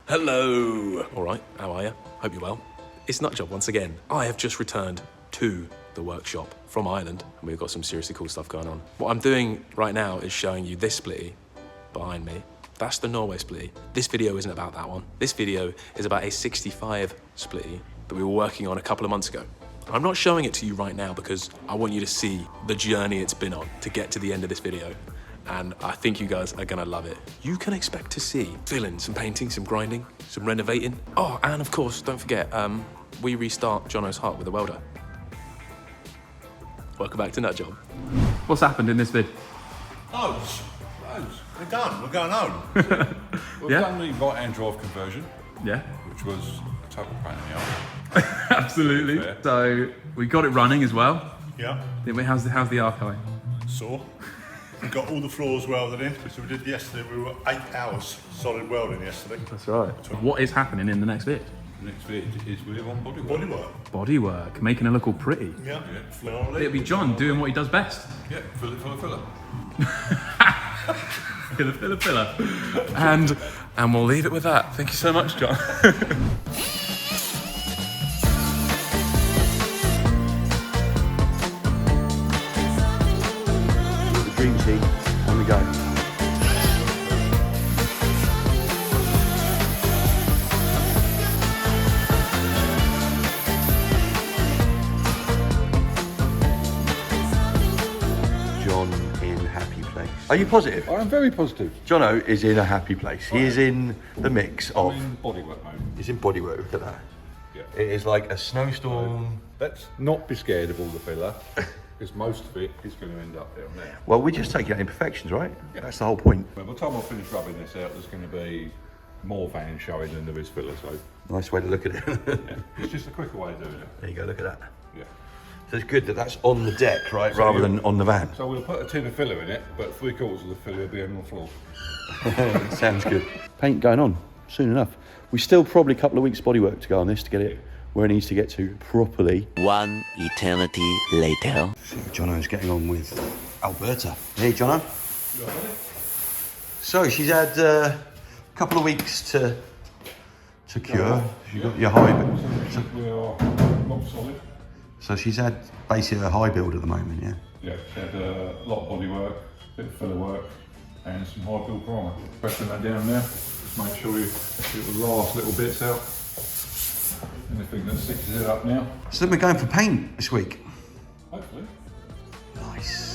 Hello! Alright, how are you? Hope you're well. It's Nutjob once again. I have just returned to the workshop from Ireland, and we've got some seriously cool stuff going on. What I'm doing right now is showing you this Splittie behind me. That's the Norway Splittie. This video isn't about that one. This video is about a 65 Splittie that we were working on a couple of months ago. I'm not showing it to you right now because I want you to see the journey it's been on to get to the end of this video. And I think you guys are gonna love it. You can expect to see filling, some painting, some grinding, some renovating. Oh, and of course, don't forget, we restart Jono's heart with a welder. Welcome back to Nutjob. What's happened in this vid? Loads. We're done. We're going home. We've done the right-hand drive conversion. Yeah. Which was a total pain in the arse. Absolutely. Yeah. So we got it running as well. Yeah. Didn't we? How's the archive? Saw. We got all the floors welded in, which we did yesterday. We were 8 hours solid welding yesterday. That's right. What is happening in the next vid? The next vid is we're on bodywork. Bodywork. Bodywork, making it look all pretty. Yeah. Florally. It'll be John doing what he does best. Yeah. Filler. Filler. And we'll leave it with that. Thank you so much, John. Dream team on the go. John in happy place. Are you positive? I am very positive. Jono is in a happy place. He is in the mix of. I'm in bodywork mode. He's in bodywork. Look at that. Yeah. It is like a snowstorm. Let's not be scared of all the filler, because most of it is going to end up down there. Well, we're just taking out imperfections, right? Yeah. That's the whole point. By the time I finish rubbing this out, there's going to be more van showing than there is filler, so Nice way to look at it. yeah, it's just a quicker way of doing it. There you go. Look at that. Yeah. So it's good that that's on the deck, right, rather than on the van. So we'll put a tin of filler in it, but 3/4 of the filler will be on the floor. Sounds good. Paint going on soon enough. We still probably a couple of weeks bodywork to go on this to get it where it needs to get to properly. One eternity later. See what Jono's getting on with Alberta. Hey, Jono. So she's had a couple of weeks to cure. You got your high build. We are rock solid. So she's had basically a high build at the moment, yeah. Yeah, she had a lot of body work, bit of filler work, and some high build primer. Pressing that down there, just make sure it will last little bits out. Anything that sticks it up now. So then we're going for paint this week. Hopefully. Nice.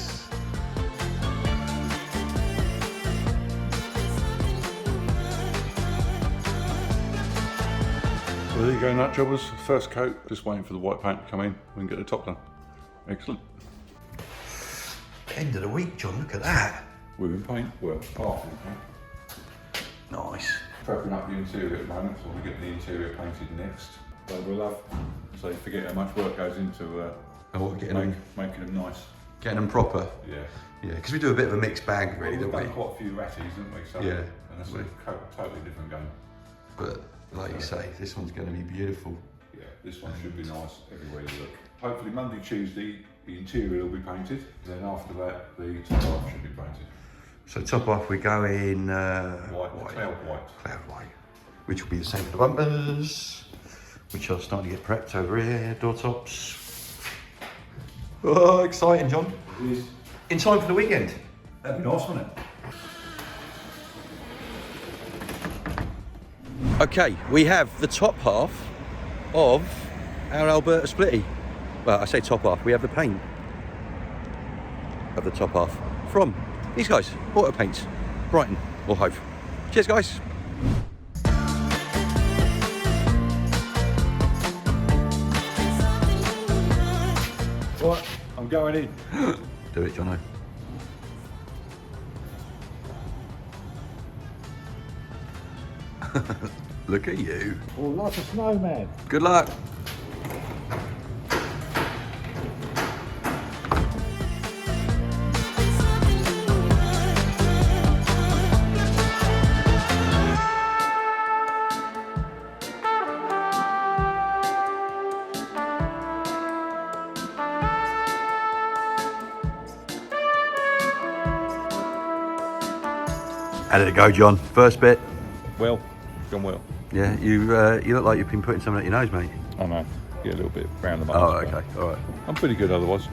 Well, there you go, Nutjobbers. First coat, just waiting for the white paint to come in. We can get the top done. Excellent. End of the week, John, look at that. We're in paint, well, half in paint. Nice. Prepping up the interior at the moment, so we'll get the interior painted next. So we'll have, so you forget how much work goes into making them nice. Getting them proper. Yeah. Yeah, because we do a bit of a mixed bag, really, We've don't we? done quite a few ratties, haven't we? So, Yeah. And that's a totally different game. But like you say, this one's going to be beautiful. Yeah, this one should be nice everywhere you look. Hopefully Monday, Tuesday, the interior will be painted. Then after that, the top half should be painted. So top off, we're going White, cloud white. Cloud white, which will be the same for the bumpers, which are starting to get prepped over here, door tops. Oh, exciting, John. It is. In time for the weekend. That'd be nice, wouldn't it? Okay, we have the top half of our Alberta Splittie. Well, I say top half, we have the paint of the top half from these guys, Auto Paints, Brighton or Hove. Cheers, guys. Right, I'm going in. Do it, Jono. Look at you. Oh, like a snowman. Good luck. How did it go, John? First bit? Well, gone well. Yeah, you look like you've been putting something at your nose, mate. I know. Get a little bit round the Oh, marks. okay, all right. I'm pretty good otherwise.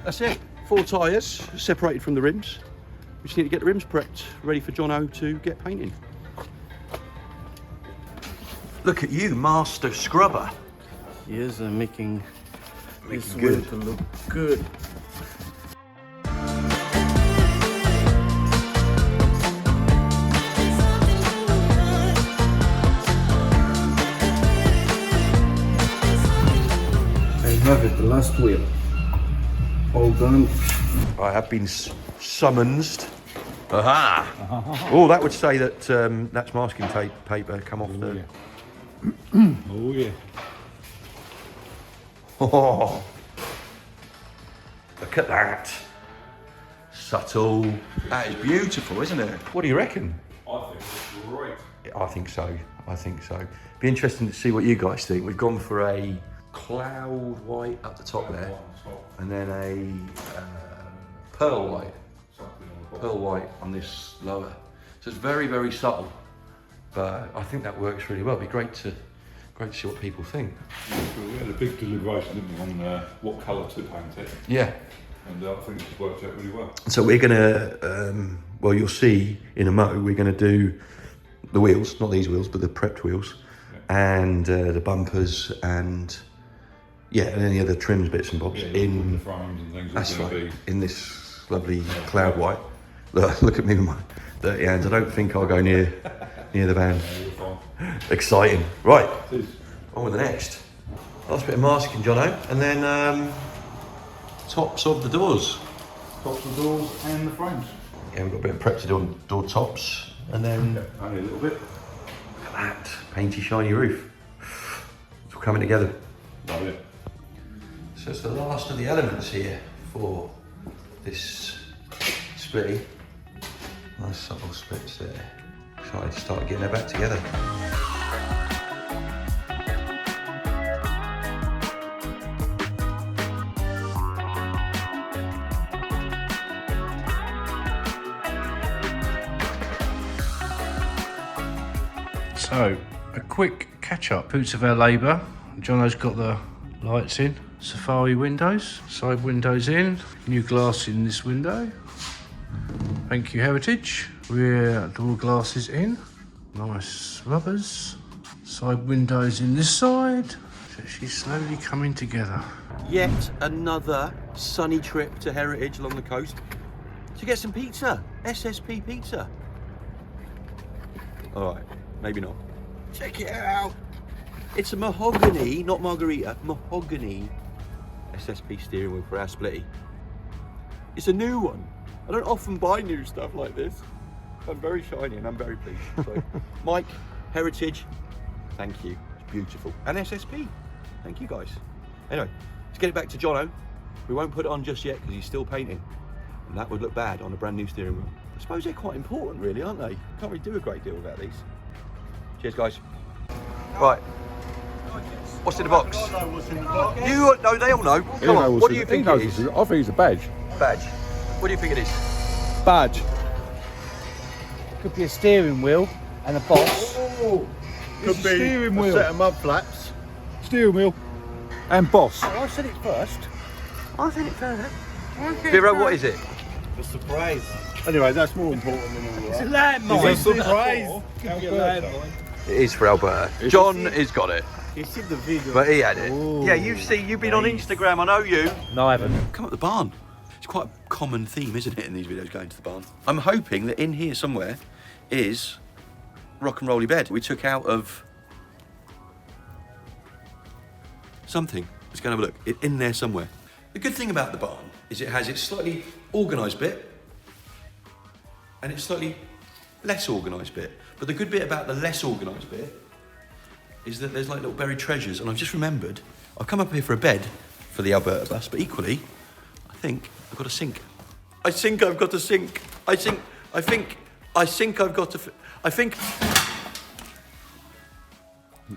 That's it. 4 tyres separated from the rims. We just need to get the rims prepped, ready for Jono to get painting. Look at you, master scrubber. Yes, I'm making this good. wheel to look good. I have it, the last wheel. All done. I have been summoned. Aha! Oh, that would say that that's masking tape paper come off the... Oh yeah. Oh, look at that. Subtle. That is beautiful, isn't it? What do you reckon? I think it's great. I think so. I think so. Be interesting to see what you guys think. We've gone for a cloud white up the top there, and then a pearl white. Pearl white on this lower. So it's very, very subtle, but I think that works really well. It'd be great to see what people think. We had a big deliberation, didn't we, on what colour to paint it, Yeah. and I think it's worked out really well. So we're gonna, well, you'll see in a mo, we're gonna do the wheels, not these wheels, but the prepped wheels, and the bumpers, and yeah, and any other trims, bits and bobs Yeah, in. the frames and things. That's are gonna right. In this lovely cloud white. Look at me with my dirty hands. I don't think I'll go near the van. Exciting. Right. On with the next. Last bit of masking, Jono, and then tops of the doors. Tops of the doors and the frames. Yeah, we've got a bit of prep to do on door tops, and then Only a little bit. look at that painty, shiny roof. It's all coming together. Love it. So it's the last of the elements here for this Splittie. Nice subtle splits there. Excited to start getting her back together. So, a quick catch up. Boots of our labour. Jono's got the lights in. Safari windows, side windows in. New glass in this window. Thank you, Heritage. Rear door glasses in. Nice rubbers. Side windows in this side. So she's slowly coming together. Yet another sunny trip to Heritage along the coast to get some pizza. SSP pizza. All right, maybe not. Check it out. It's a mahogany, not margarita, mahogany SSP steering wheel for our Splittie. It's a new one. I don't often buy new stuff like this. I'm very shiny and I'm very pleased. So, Mike, Heritage, thank you. It's beautiful. And SSP, thank you guys. Anyway, let's get it back to Jono. We won't put it on just yet because he's still painting. And that would look bad on a brand new steering wheel. I suppose they're quite important really, aren't they? Can't really do a great deal without these. Cheers guys. Right. What's in the box? You know, they all know. Come on, what do you think it is? I think it's a badge. Badge. What do you think it is? Badge. Could be a steering wheel and a boss. Could be steering a wheel. set of mud flaps. Steering wheel. And boss. I said it first. I think it's that. Vero, what is it? A surprise. Anyway, that's more important than all It's a that. landmine. It's a surprise. Could be a landmine. It is for Alberta. John has got it, You see the video? but he had it. Yeah, you've been on Instagram, I know you. No, I haven't. Come up the barn. It's quite a common theme, isn't it, in these videos, going to the barn? I'm hoping that in here somewhere is rock and rolly bed. We took out of something. Let's go and have a look. It's in there somewhere. The good thing about the barn is it has its slightly organised bit and its slightly less organised bit. But the good bit about the less organised bit is that there's like little buried treasures. And I've just remembered, I've come up here for a bed for the Alberta bus, but equally, I think I've got a sink. I think I've got a sink. I think I've got a, I think.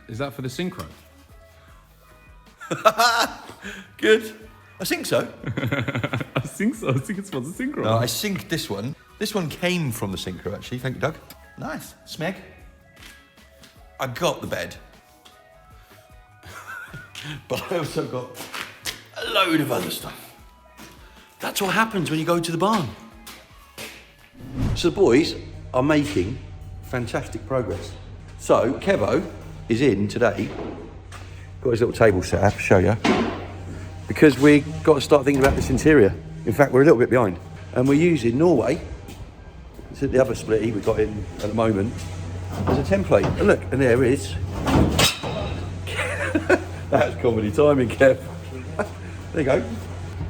Is that for the synchro? Good. I think so. I think so. I think it's for the synchro. No, I synced this one. This one came from the synchro, actually. Thank you, Doug. Nice. Smeg. I got the bed. But I also got a load of other stuff. That's what happens when you go to the barn. So the boys are making fantastic progress. So Kevo is in today. Got his little table set up, show you. Because we got to start thinking about this interior. In fact, we're a little bit behind. And we're using Norway. It's the other Splittie we've got in at the moment as a template. And look, and there it is. That's comedy timing, Kev. There you go.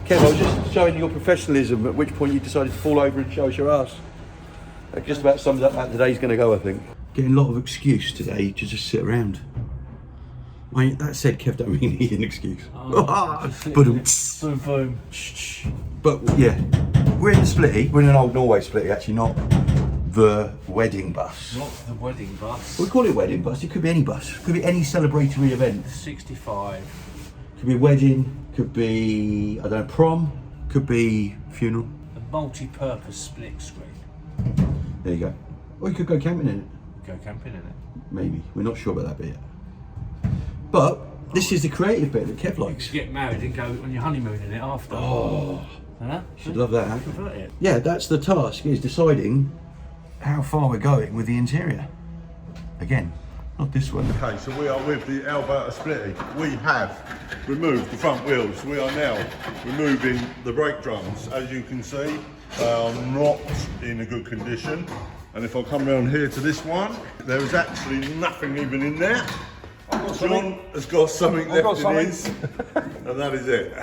Kev, I was just showing your professionalism, at which point you decided to fall over and show us your ass. That just about sums up how today's going to go, I think. Getting a lot of excuse today to just sit around. Mate, that said, Kev don't really need an excuse. Boom. But yeah, we're in the Splittie. We're in an old Norway Splittie, actually, not the wedding bus. Not the wedding bus. We call it wedding bus. It could be any bus. It could be any celebratory event. 65. Could be a wedding. Could be, I don't know, prom. Could be funeral. A multi-purpose split screen. There you go. Or you could go camping in it. Go camping in it. Maybe. We're not sure about that bit yet. But this is the creative bit that Kev likes. You get married and go on your honeymoon in it after. Oh, huh? should love that. Huh? Convert it. Yeah, that's the task, is deciding how far we're going with the interior. Again, not this one. Okay, so we are with the Alberta Splittie. We have removed the front wheels. We are now removing the brake drums. As you can see, they are not in a good condition. And if I come around here to this one, there is actually nothing even in there. John has got something left in his, and that is it.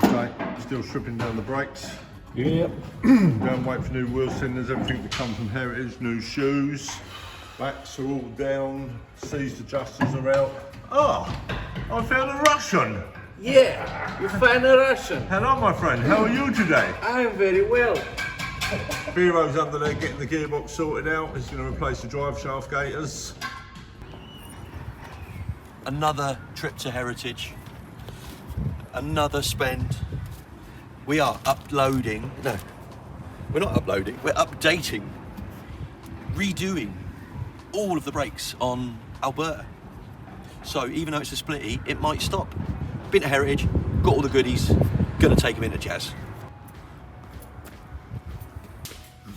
Okay, still stripping down the brakes. Yep. Down, wait for new wheel cylinders, everything that comes from Heritage, new shoes. Backs are all down, seized adjusters are out. Oh, I found a Russian. Yeah, you found a Russian. Hello, my friend, how are you today? I'm very well. Bureau's under there getting the gearbox sorted out. He's going to replace the drive shaft gators. Another trip to Heritage. Another spend. We are uploading. No, we're not uploading. We're updating, redoing all of the brakes on Alberta. So even though it's a Splittie, it might stop. Been to Heritage, got all the goodies, gonna take them into Jazz.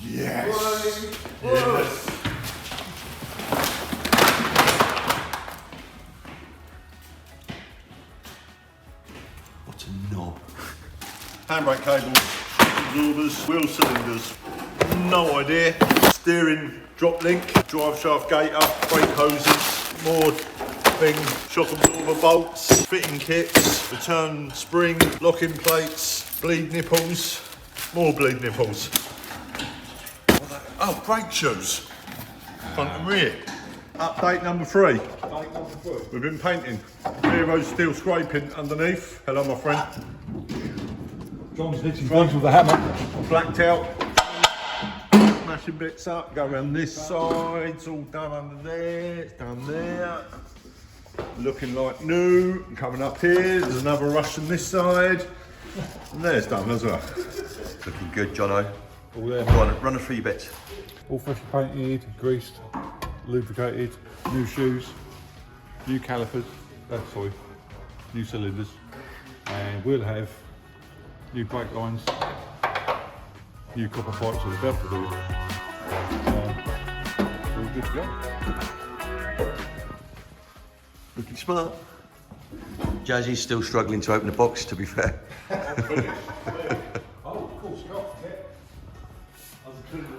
Yes. Yes. What a knob. Handbrake cables, absorbers, wheel cylinders, no idea. Steering drop link, drive shaft gator, brake hoses, more thing, shock absorber bolts, fitting kits, return spring, locking plates, bleed nipples, more bleed nipples. Oh, brake shoes, front and rear. Update number 3. We've been painting. Rear rows still scraping underneath. Hello, my friend. John's hitting things with the hammer. Blacked out. Smashing bits up. Go around this side. It's all done under there. It's done there. Looking like new. Coming up here. There's another Russian this side. And there's done as well. Looking good, Jono. All there. Go on, run a few bits. All freshly painted, greased, lubricated, new shoes, new calipers, sorry, new cylinders, and we'll have new brake lines, new copper pipes with the belt to do it. All good to go. Looking smart. Jazzy's still struggling to open the box, to be fair.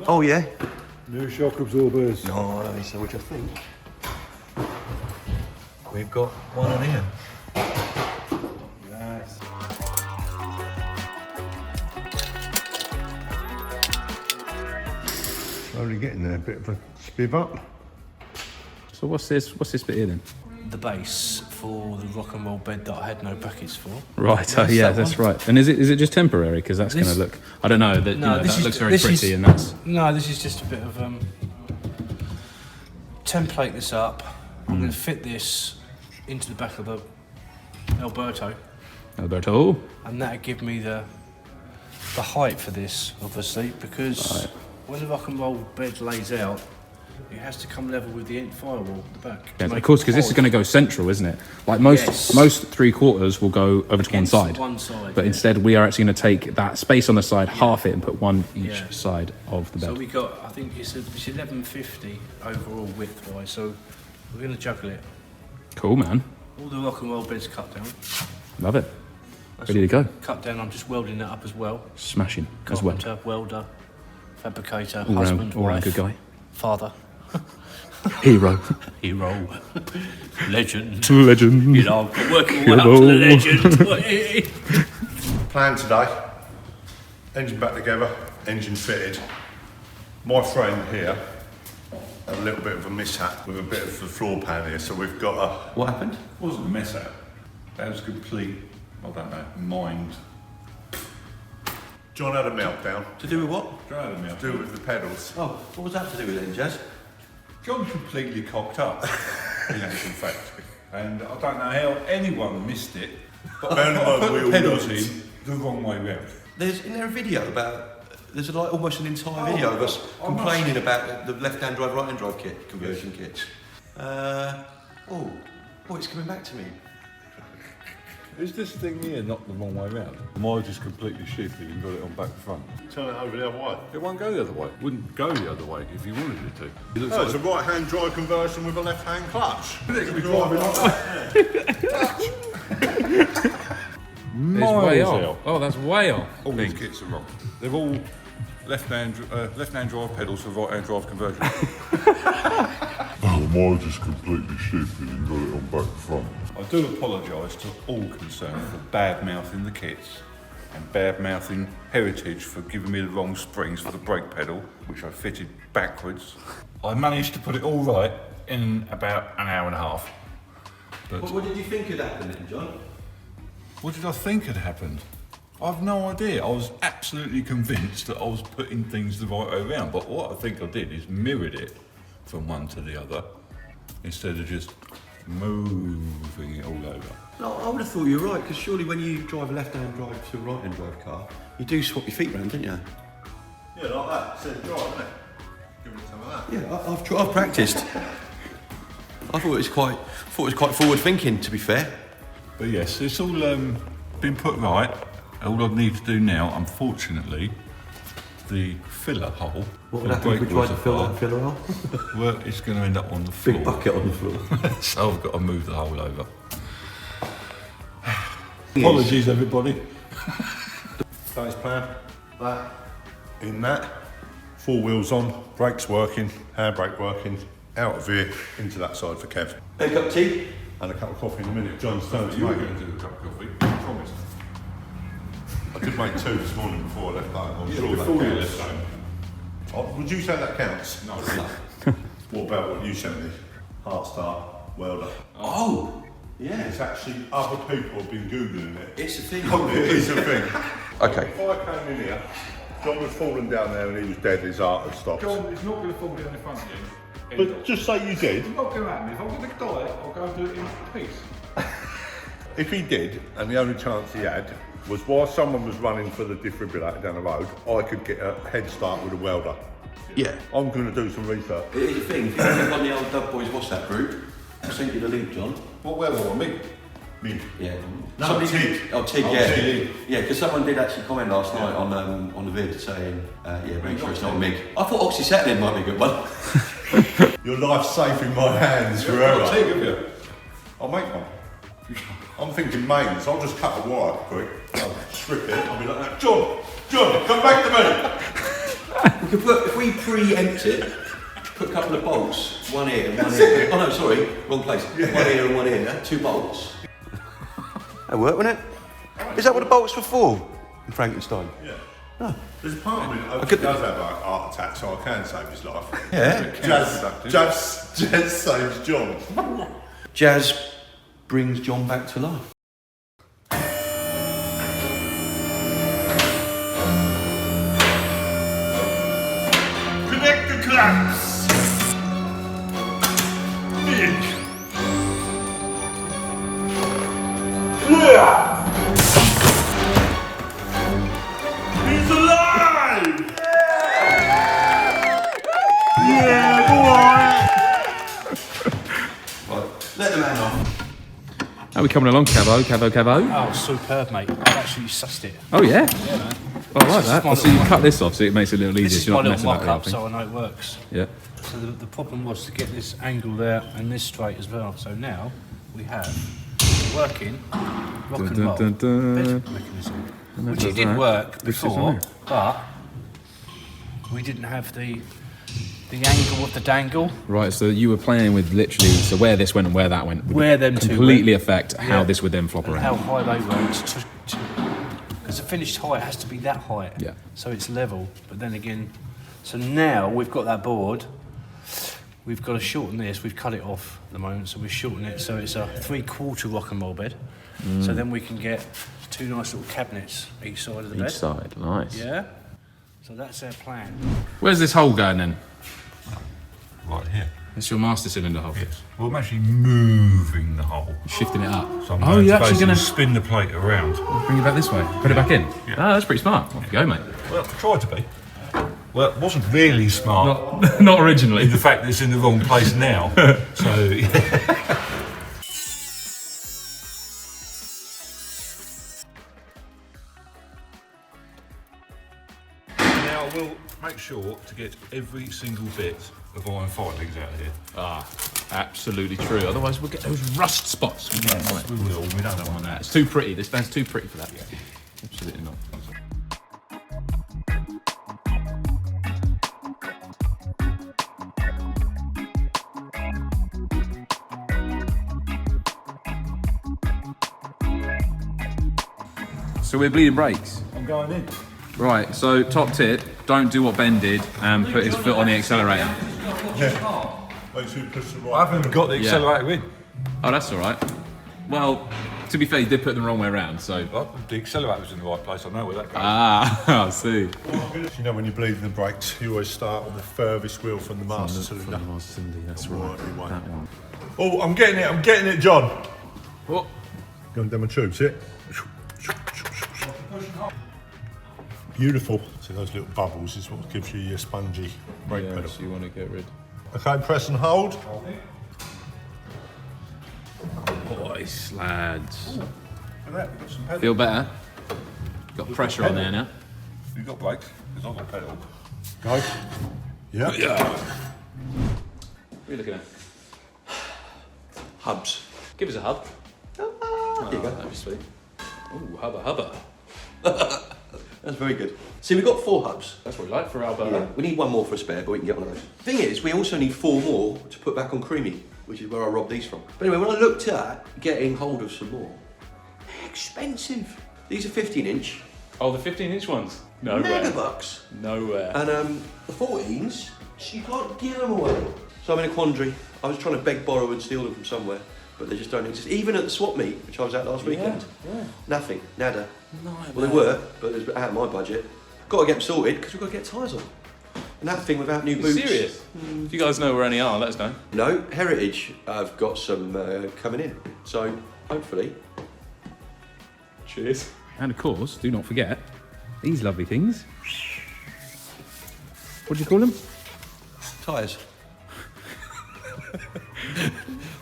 Oh yeah? New shock absorbers. Nice, which I think we've got one on here. Nice. Slowly getting there. A bit of a spiv up. So what's this bit here then? The base for the rock and roll bed that I had no brackets for. Right. Oh yeah, that's right. And is it just temporary? Because that's going to look. I don't know. That that looks very pretty, and that's. No, this is just a bit of template this up. I'm going to fit this into the back of the Alberto. Alberto. And that'll give me the height for this, obviously, because when the rock and roll bed lays out, it has to come level with the firewall at the back. Yeah, of course, because this is going to go central, isn't it? Like most 3/4 will go over to one side. But instead, we are actually going to take that space on the side, half it, and put one each side of the bed. So we got, I think it's 1150 overall width-wise. So we're going to juggle it. Cool, man. All the rock and roll beds cut down. Love it. Ready to go. Cut down. I'm just welding that up as well. Smashing as well. Carpenter, welder, fabricator, All husband, round wife, good guy. Father. Hero. Legend. Legend. You know, working way up to the legend. Plan today, engine back together, engine fitted. My friend here had a little bit of a mishap with a bit of the floor pan here, so we've got a... What happened? It wasn't a mishap. That was complete, I don't know, mind. John had a meltdown. To do with what? John had a To do with the pedals. Oh, what was that to do with it, Jazz? John completely cocked up, in actual fact. And I don't know how anyone missed it, but I put the pedals in the wrong way round. Isn't there a video about... There's like almost an entire video of us complaining about the left-hand drive, right-hand drive conversion kits. It's coming back to me. Is this thing here not the wrong way round? Mine just completely shifted and got it on back and front. Turn it over the other way. It won't go the other way. It wouldn't go the other way if you wanted it to. It looks Oh, it's a right-hand drive conversion with a left-hand clutch. It's Way off. Oh, that's way off. All these kits are wrong. They're all left-hand drive pedals for right-hand drive conversion. Oh, mine just completely shifted and got it on back and front. I do apologise to all concerned for bad-mouthing the kits and bad-mouthing Heritage for giving me the wrong springs for the brake pedal, which I fitted backwards. I managed to put it all right in about an hour and a half. But What did you think had happened then, John? what did I think had happened? I've no idea. I was absolutely convinced that I was putting things the right way around, but what I think I did is mirrored it from one to the other instead of just moving it all over. No, I would have thought you were right, because surely when you drive a left-hand drive to a right-hand drive car, you do swap your feet around, don't you? Yeah, like that. It says drive, isn't it? Give it some of that. Yeah, I've practiced. I thought it was quite forward thinking, to be fair. But yes, it's all been put right. All I need to do now, unfortunately, the filler hole. What would happen if we tried to fill that filler hole? Well, it's going to end up on the floor. Big bucket on the floor. So I've got to move the hole over. Apologies, everybody. Today's plan. That. In that. 4 wheels on, brakes working, handbrake working, out of here, into that side for Kev. A cup of tea? And a cup of coffee in a minute. John's turn to You were make going it. to do a cup of coffee, I promised. I did make 2 this morning before I left home. I'm sure Before that you counts. left home. Oh, would you say that counts? No. What about what you sent me? Heart Star, Welder. Oh! Yeah. It's actually other people have been Googling it. It's a thing. It is a thing. Okay. If I came in here, John was falling down there and he was dead, his heart had stopped. John, it's not going to fall down in front of you. But just say you did. It's not going to happen. If I'm going to die, I'll go and do it in peace. If he did, and the only chance he had was while someone was running for the defibrillator down the road, I could get a head start with a welder. Yeah. I'm going to do some research. Here's the thing, if you click on the old Dub Boys WhatsApp group, I'll send you the link, John. What welder on me? Me. Yeah. No, Tig. Oh, Tig, Oh, yeah. Tig. Yeah, because someone did actually comment last night on the vid saying, make sure it's not MIG. I thought oxysatin might be a good one. Your life's safe in my hands forever. I'll take it. I'll make one. I'm thinking mains. I'll just cut the wire quick. I'll strip it. I'll be like that. John, come back to me. We could put, if we preempt it, put a couple of bolts, one here and one here. Oh no, sorry, wrong place. Yeah. One here and one here, 2 bolts. That worked, wouldn't it? Is that what the bolts were for in Frankenstein? Yeah. Oh. There's a part of me that does have a heart attack, so I can save his life. Yeah. Jazz saves John. Jazz brings John back to life. Connect the clamps. Big. Yeah. Let the man off. How are we coming along, Cavo? Oh, superb, mate. I've actually sussed it. Oh, yeah? Yeah, man. Oh, I like that. my So you little cut this off so it makes it a little This easier. is So you're my not little messing mock-up, up so I know it works. Yeah. So the problem was to get this angle there and this straight as well. So now we have a working rock and roll Dun, dun, dun. bed mechanism, which does it did that. work Which is before, on but we didn't have the angle of the dangle. Right, so you were playing with literally, so where this went and where that went would Where them two completely went. affect how Yeah. this would then flop And around. how high they were. Because the finished height has to be that height. Yeah. So it's level. But then again, so now we've got that board. We've got to shorten this. We've cut it off at the moment, so we're shortening it so it's a 3/4 rock and roll bed. So then we can get two nice little cabinets each side of the bed. Each side, nice. Yeah. So that's our plan. Where's this hole going then? Right here. It's your master cylinder hole. Yes. Well, I'm actually moving the hole. Shifting it up. So I'm Oh, going you're to actually basically going to spin the plate around. bring it back this way. Put it back in. Yeah. Ah, that's pretty smart. Off you go, mate. Well, I tried to be. Well, it wasn't really smart. Not originally. The fact that it's in the wrong place now. So, now I will make sure to get every single bit of iron filings out of here. Ah, absolutely true. Otherwise, we'll get those rust spots. We don't want it. We will. We don't want that. It's too pretty. This band's too pretty for that. Absolutely not. So we're bleeding brakes. I'm going in. Right, so top tip, don't do what Ben did and put his foot on the accelerator. Yeah. Make sure you push the I right. haven't got the accelerator in. Oh, that's all right. Well, to be fair, you did put them the wrong way around, so... Well, the accelerator was in the right place. I know where that goes. Ah, I see. You know when you're bleeding the brakes, you always start on the furthest wheel from the master cylinder. That's Right, right. That one. Oh, I'm getting it, John. What? Going down my tubes, yeah? Beautiful. So those little bubbles is what gives you your spongy brake Yeah, pedal. so you want to get rid. Okay, press and hold. Nice, lads. Look at that, we've got some pedals. Feel better? Got pressure on there now. You've got brakes, there's not got pedal. Go. Yeah. What are you looking at? Hubs. Give us a hub. There you go. That'd be sweet. Ooh, hubba. That's very good. See, we've got 4 hubs. That's what we like for Alberta. Yeah, we need one more for a spare, but we can get one of those. Thing is, we also need 4 more to put back on Creamy, which is where I robbed these from. But anyway, when I looked at getting hold of some more, they're expensive. These are 15-inch. Oh, the 15-inch ones? Nowhere. Megabucks. Nowhere. And the 14s, you can't give them away. So I'm in a quandary. I was trying to beg, borrow and steal them from somewhere, but they just don't exist. Even at the swap meet, which I was at last weekend, nothing, nada. Well, they were, but it was out of my budget. Got to get them sorted because we've got to get tyres on. And that thing without new boots. Serious? If you guys know where any are, let us know. No, Heritage, I've got some coming in. So hopefully. Cheers. And of course, do not forget these lovely things. What do you call them? Tyres.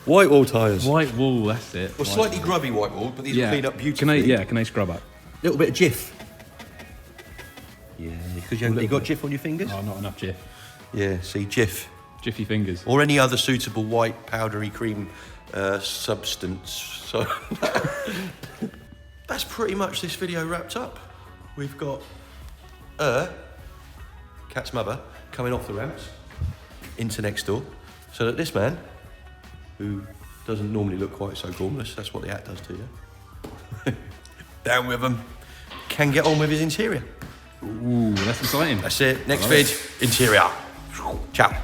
White wall tyres. White wool, that's it. Well, slightly grubby white wall, but these will clean up beautifully. Can they scrub up? A little bit of Jif. Yeah, because you got Jif on your fingers? Oh, not enough Jif. Yeah, see, Jif. Jiffy fingers. Or any other suitable white powdery cream substance. So that's pretty much this video wrapped up. We've got Cat's mother coming off the ramps into next door, so that this man, who doesn't normally look quite so gormless, that's what the hat does to you, down with him, can get on with his interior. Ooh, that's exciting. That's it. Next vid, interior. Ciao.